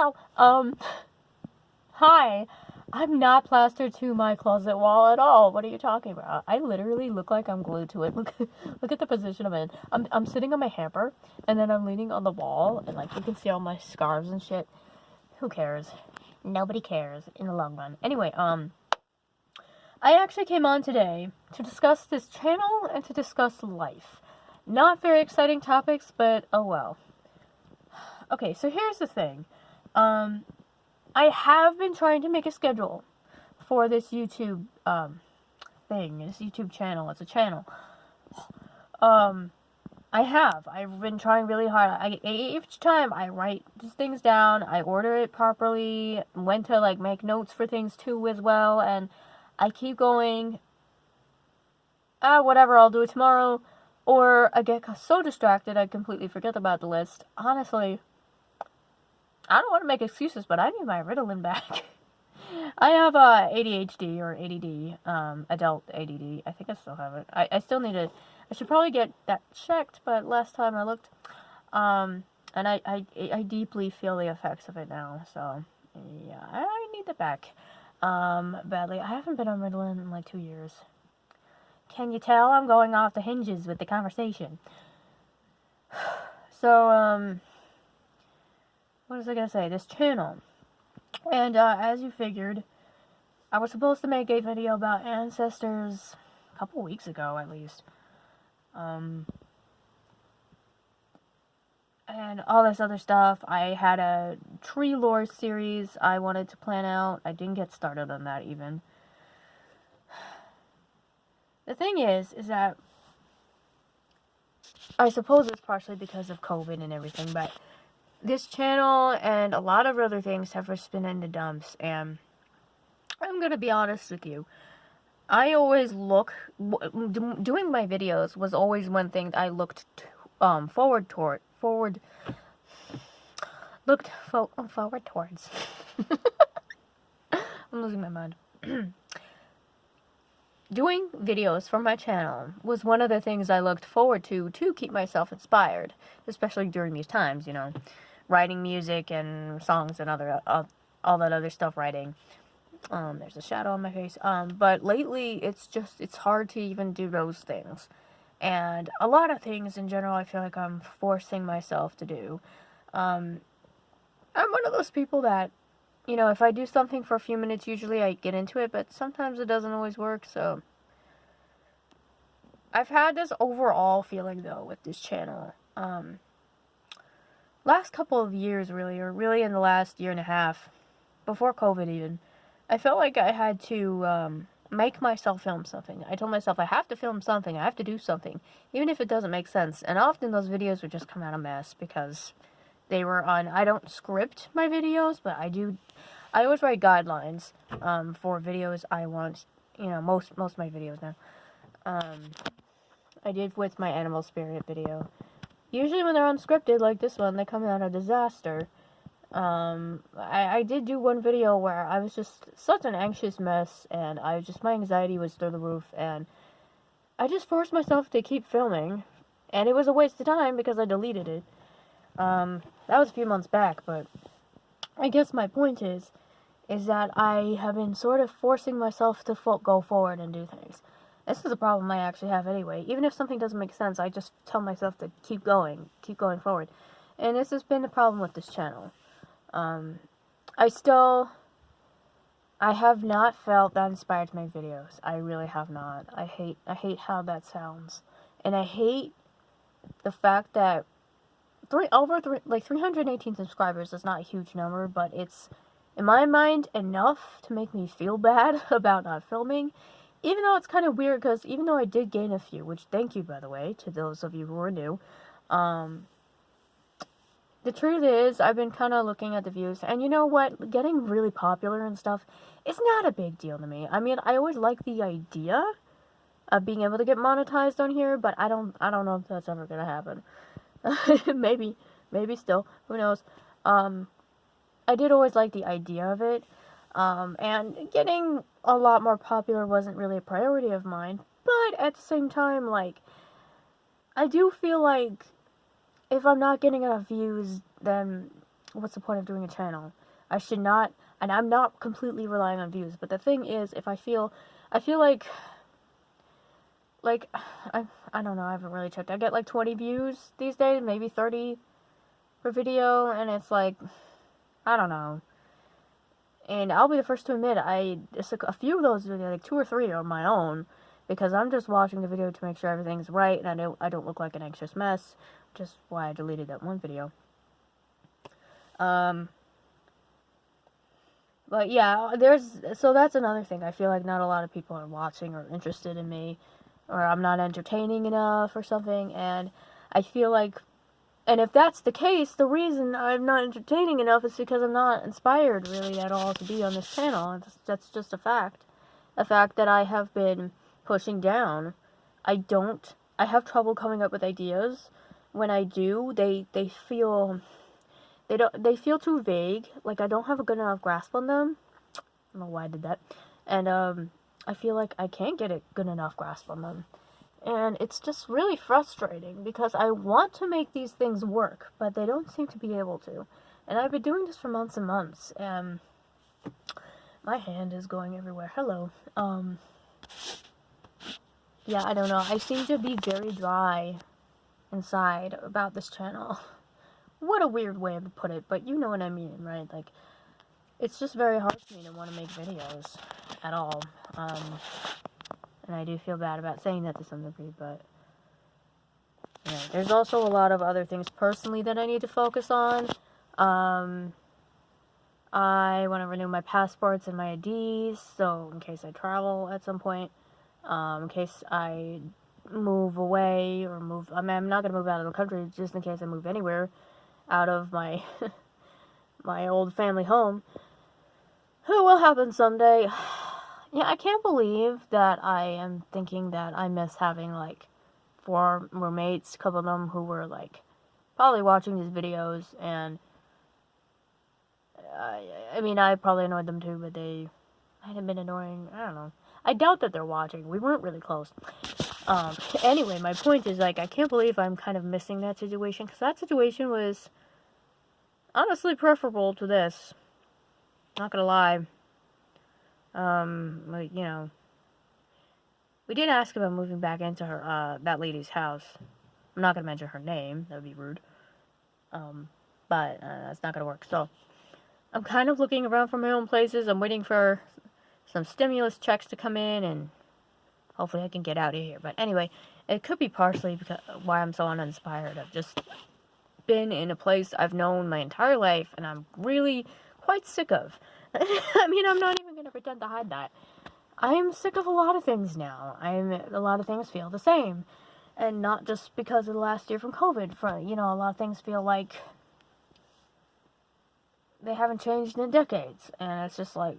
Hello! Hi. I'm not plastered to my closet wall at all. What are you talking about? I literally look like I'm glued to it. Look at the position I'm in. I'm sitting on my hamper, and then I'm leaning on the wall, and, like, you can see all my scarves and shit. Who cares? Nobody cares in the long run. Anyway, I actually came on today to discuss this channel and to discuss life. Not very exciting topics, but oh well. Okay, so here's the thing. I have been trying to make a schedule for this YouTube, thing, this YouTube channel. It's a channel. I've been trying really hard. Each time I write these things down, I order it properly, went to, like, make notes for things too as well, and I keep going, whatever, I'll do it tomorrow, or I get so distracted I completely forget about the list. Honestly, I don't want to make excuses, but I need my Ritalin back. I have ADHD or ADD, adult ADD. I think I still have it. I still need to. I should probably get that checked, but last time I looked, and I deeply feel the effects of it now. So yeah, I need that back, badly. I haven't been on Ritalin in like 2 years. Can you tell I'm going off the hinges with the conversation? So what was I gonna say? This channel. And, as you figured, I was supposed to make a video about ancestors a couple weeks ago, at least. And all this other stuff. I had a tree lore series I wanted to plan out. I didn't get started on that, even. The thing is that I suppose it's partially because of COVID and everything, but this channel and a lot of other things have just been in the dumps, and I'm gonna be honest with you. I always doing my videos was always one thing I looked forward towards. I'm losing my mind. Doing videos for my channel was one of the things I looked forward to keep myself inspired, especially during these times, you know. Writing music and songs and other all that other stuff writing. There's a shadow on my face. But lately it's hard to even do those things. And a lot of things in general I feel like I'm forcing myself to do. I'm one of those people that, you know, if I do something for a few minutes, usually I get into it, but sometimes it doesn't always work, so I've had this overall feeling, though, with this channel. Last couple of years, really, or really in the last year and a half, before COVID even, I felt like I had to make myself film something. I told myself I have to film something, I have to do something, even if it doesn't make sense. And often those videos would just come out a mess because they were on, I don't script my videos, but I always write guidelines for videos I want, you know, most of my videos now. I did with my animal spirit video. Usually when they're unscripted, like this one, they come out a disaster. I did do one video where I was just such an anxious mess, and my anxiety was through the roof, and I just forced myself to keep filming, and it was a waste of time because I deleted it. That was a few months back, but I guess my point is that I have been sort of forcing myself to go forward and do things. This is a problem I actually have anyway. Even if something doesn't make sense, I just tell myself to keep going forward. And this has been the problem with this channel. I have not felt that inspired to make videos. I really have not. I hate how that sounds. And I hate the fact that 318 subscribers is not a huge number, but it's, in my mind, enough to make me feel bad about not filming. Even though it's kind of weird, because even though I did gain a few, which thank you, by the way, to those of you who are new, the truth is, I've been kind of looking at the views, and you know what? Getting really popular and stuff is not a big deal to me. I mean, I always like the idea of being able to get monetized on here, but I don't know if that's ever gonna happen. maybe still, who knows. I did always like the idea of it, and getting a lot more popular wasn't really a priority of mine, but at the same time, like, I do feel like if I'm not getting enough views, then what's the point of doing a channel? I should not, and I'm not completely relying on views, but the thing is, if I feel like, I don't know, I haven't really checked. I get like 20 views these days, maybe 30 per video, and it's like, I don't know. And I'll be the first to admit, it's like a few of those, like 2 or 3 are my own, because I'm just watching the video to make sure everything's right, and I don't look like an anxious mess, which is why I deleted that one video. But yeah, so that's another thing. I feel like not a lot of people are watching or interested in me, or I'm not entertaining enough or something, and I feel like, and if that's the case, the reason I'm not entertaining enough is because I'm not inspired really at all to be on this channel. That's just a fact that I have been pushing down. I have trouble coming up with ideas. When I do, they feel too vague. Like, I don't have a good enough grasp on them. I don't know why I did that. And I feel like I can't get a good enough grasp on them. And it's just really frustrating because I want to make these things work, but they don't seem to be able to. And I've been doing this for months and months, and my hand is going everywhere. Hello. Yeah, I don't know. I seem to be very dry inside about this channel. What a weird way to put it, but you know what I mean, right? Like, it's just very hard for me to want to make videos at all. And I do feel bad about saying that to some degree, but yeah, there's also a lot of other things personally that I need to focus on. I want to renew my passports and my IDs, so in case I travel at some point, in case I move away or move, I mean, I'm not going to move out of the country, just in case I move anywhere out of my, my old family home. Who will happen someday? Yeah, I can't believe that I am thinking that I miss having, like, 4 roommates, a couple of them who were, like, probably watching these videos, and, I mean, I probably annoyed them too, but they might have been annoying, I don't know. I doubt that they're watching, we weren't really close. Anyway, my point is, like, I can't believe I'm kind of missing that situation, because that situation was honestly preferable to this. Not gonna lie. Like, you know, we did ask about moving back into her, that lady's house. I'm not gonna mention her name, that would be rude. But, that's not gonna work, so. I'm kind of looking around for my own places. I'm waiting for some stimulus checks to come in, and hopefully I can get out of here. But anyway, it could be partially because why I'm so uninspired. I've just been in a place I've known my entire life, and I'm really quite sick of. I mean, I'm not even going to pretend to hide that. I'm sick of a lot of things now. A lot of things feel the same. And not just because of the last year from COVID. You know, a lot of things feel like they haven't changed in decades. And it's just like,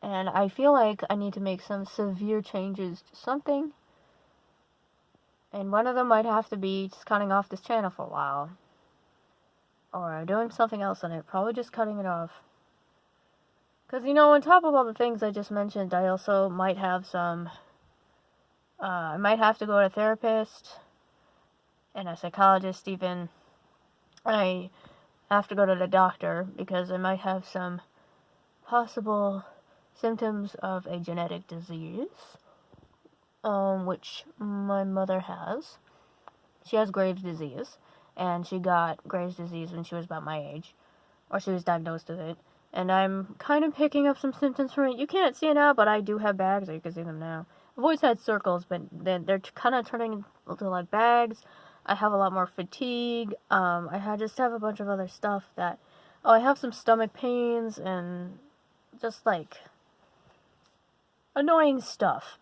and I feel like I need to make some severe changes to something. And one of them might have to be just cutting off this channel for a while. Or doing something else on it. Probably just cutting it off. Because, you know, on top of all the things I just mentioned, I also might have some, I might have to go to a therapist and a psychologist even. I have to go to the doctor because I might have some possible symptoms of a genetic disease, which my mother has. She has Graves' disease, and she got Graves' disease when she was about my age, or she was diagnosed with it. And I'm kind of picking up some symptoms from it. You can't see it now, but I do have bags, or you can see them now. I've always had circles, but then they're kind of turning into like bags. I have a lot more fatigue. I just have a bunch of other stuff that, I have some stomach pains and just like annoying stuff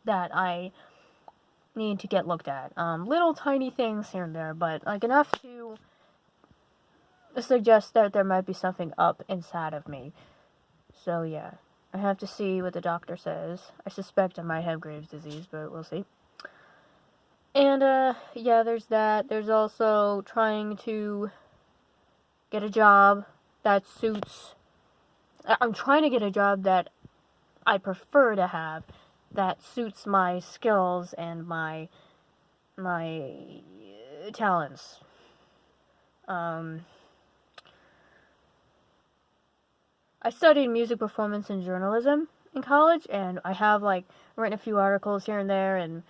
that I need to get looked at. Little tiny things here and there, but like enough to suggest that there might be something up inside of me. So yeah, I have to see what the doctor says. I suspect I might have Graves' disease, but we'll see. And yeah, there's that. There's also trying to get a job that suits. I'm trying to get a job that I prefer to have, that suits my skills and my talents. I studied music performance and journalism in college, and I have, like, written a few articles here and there, and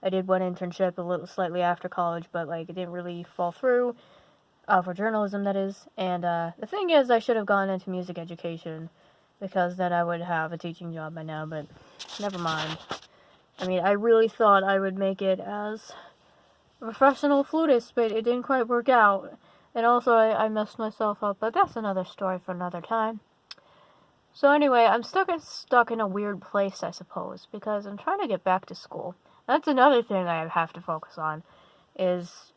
I did one internship a little slightly after college, but, like, it didn't really fall through, for journalism, that is. And, the thing is, I should have gone into music education, because then I would have a teaching job by now, but never mind. I mean, I really thought I would make it as a professional flutist, but it didn't quite work out. And also, I messed myself up, but that's another story for another time. So anyway, I'm stuck in a weird place, I suppose, because I'm trying to get back to school. That's another thing I have to focus on, is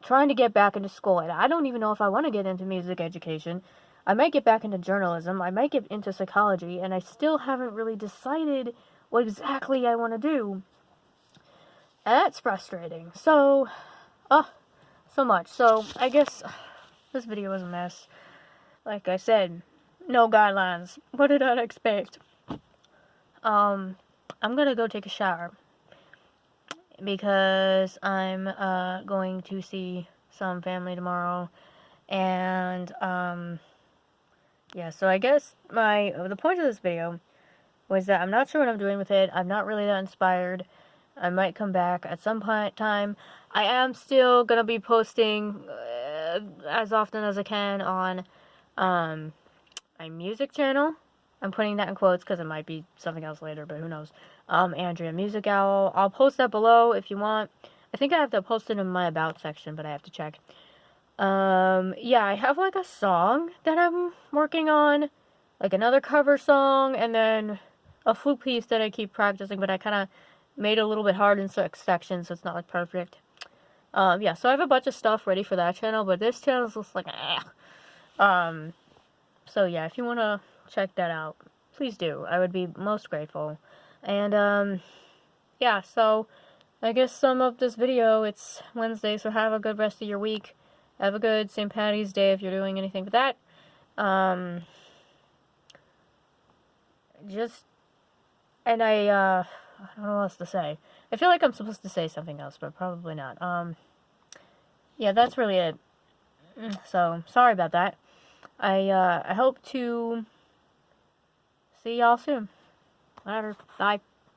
trying to get back into school. And I don't even know if I want to get into music education. I might get back into journalism, I might get into psychology, and I still haven't really decided what exactly I want to do. And that's frustrating. So, so much. So, I guess this video was a mess. Like I said, no guidelines. What did I expect? I'm gonna go take a shower, because I'm, going to see some family tomorrow, and, yeah, so I guess the point of this video was that I'm not sure what I'm doing with it. I'm not really that inspired. I might come back at some time. I am still gonna be posting as often as I can on my music channel. I'm putting that in quotes because it might be something else later, but who knows. Andrea Music Owl. I'll post that below if you want. I think I have to post it in my about section, but I have to check. Yeah, I have like a song that I'm working on, like another cover song, and then a flute piece that I keep practicing, but I kind of made it a little bit hard in sections, so it's not like perfect. Yeah, so I have a bunch of stuff ready for that channel, but this channel is just like, so yeah, if you want to check that out, please do. I would be most grateful. And, yeah, so I guess sum up this video. It's Wednesday, so have a good rest of your week. Have a good St. Patty's Day if you're doing anything with that. And I don't know what else to say. I feel like I'm supposed to say something else, but probably not. Yeah, that's really it. So, sorry about that. I hope to see y'all soon. Whatever. Bye.